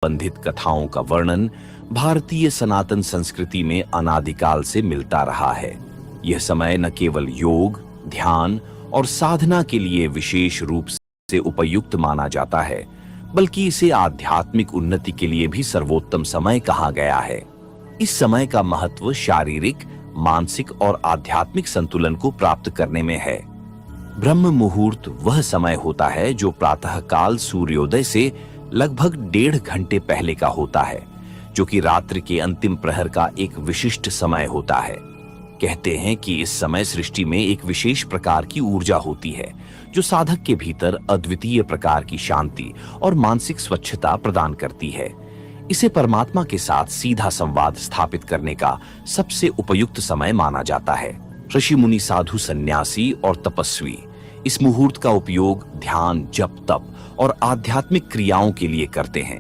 संबंधित कथाओं का वर्णन भारतीय सनातन संस्कृति में अनादिकाल से मिलता रहा है। यह समय न केवल योग, ध्यान और साधना के लिए विशेष रूप से उपयुक्त माना जाता है, बल्कि इसे आध्यात्मिक उन्नति के लिए भी सर्वोत्तम समय कहा गया है। इस समय का महत्व शारीरिक, मानसिक और आध्यात्मिक संतुलन को प्राप्त करने में है। ब्रह्म मुहूर्त वह समय होता है जो प्रातःकाल सूर्योदय से लगभग 1.5 घंटे पहले का होता है, जो कि रात्रि के अंतिम प्रहर का एक विशिष्ट समय होता है। कहते हैं कि इस समय सृष्टि में एक विशेष प्रकार की ऊर्जा होती है जो साधक के भीतर अद्वितीय प्रकार की शांति और मानसिक स्वच्छता प्रदान करती है। इसे परमात्मा के साथ सीधा संवाद स्थापित करने का सबसे उपयुक्त समय माना जाता है। ऋषि मुनि, साधु, सन्यासी और तपस्वी इस मुहूर्त का उपयोग ध्यान, जप, तप और आध्यात्मिक क्रियाओं के लिए करते हैं।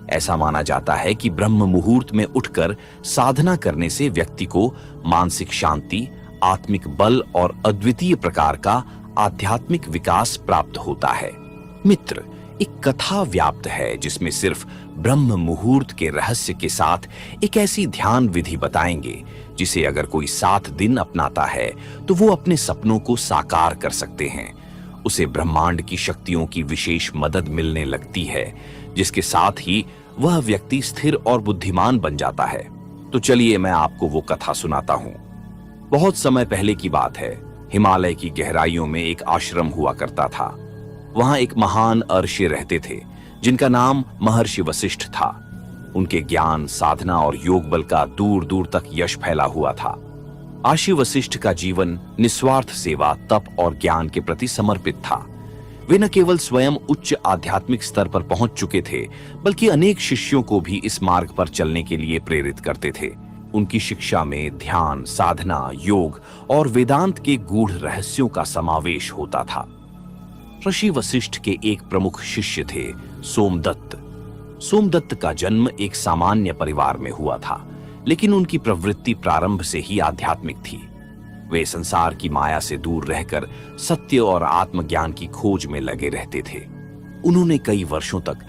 ऐसा माना जाता है कि ब्रह्म मुहूर्त में उठकर साधना करने से व्यक्ति को मानसिक शांति, आत्मिक बल और अद्वितीय प्रकार का आध्यात्मिक विकास प्राप्त होता है। मित्र, एक कथा व्याप्त है जिसमें सिर्फ ब्रह्म मुहूर्त के रहस्य के साथ एक ऐसी ध्यान विधि बताएंगे जिसे अगर कोई 7 दिन अपनाता है तो वो अपने सपनों को साकार कर सकते हैं। उसे ब्रह्मांड की शक्तियों की विशेष मदद मिलने लगती है, जिसके साथ ही वह व्यक्ति स्थिर और बुद्धिमान बन जाता है। तो चलिए मैं आपको वो कथा सुनाता हूँ। बहुत समय पहले की बात है। हिमालय की गहराइयों में एक आश्रम हुआ करता था। वहां एक महान ऋषि रहते थे जिनका नाम महर्षि वशिष्ठ था। उनके ज्ञान, साधना और योग बल का दूर दूर तक यश फैला हुआ था। ऋषि वशिष्ठ का जीवन निस्वार्थ सेवा, तप और ज्ञान के प्रति समर्पित था। वे न केवल स्वयं उच्च आध्यात्मिक स्तर पर पहुंच चुके थे, बल्कि अनेक शिष्यों को भी इस मार्ग पर चलने के लिए प्रेरित करते थे। उनकी शिक्षा में ध्यान, साधना, योग और वेदांत के गूढ़ रहस्यों का समावेश होता था। ऋषि वशिष्ठ के एक प्रमुख शिष्य थे सोमदत्त। सोमदत्त का जन्म एक सामान्य परिवार में हुआ था, लेकिन उनकी प्रवृत्ति प्रारंभ से ही आध्यात्मिक थी। वे संसार की माया से दूर रहकर सत्य और आत्मज्ञान की खोज में लगे रहते थे। उन्होंने कई वर्षों तक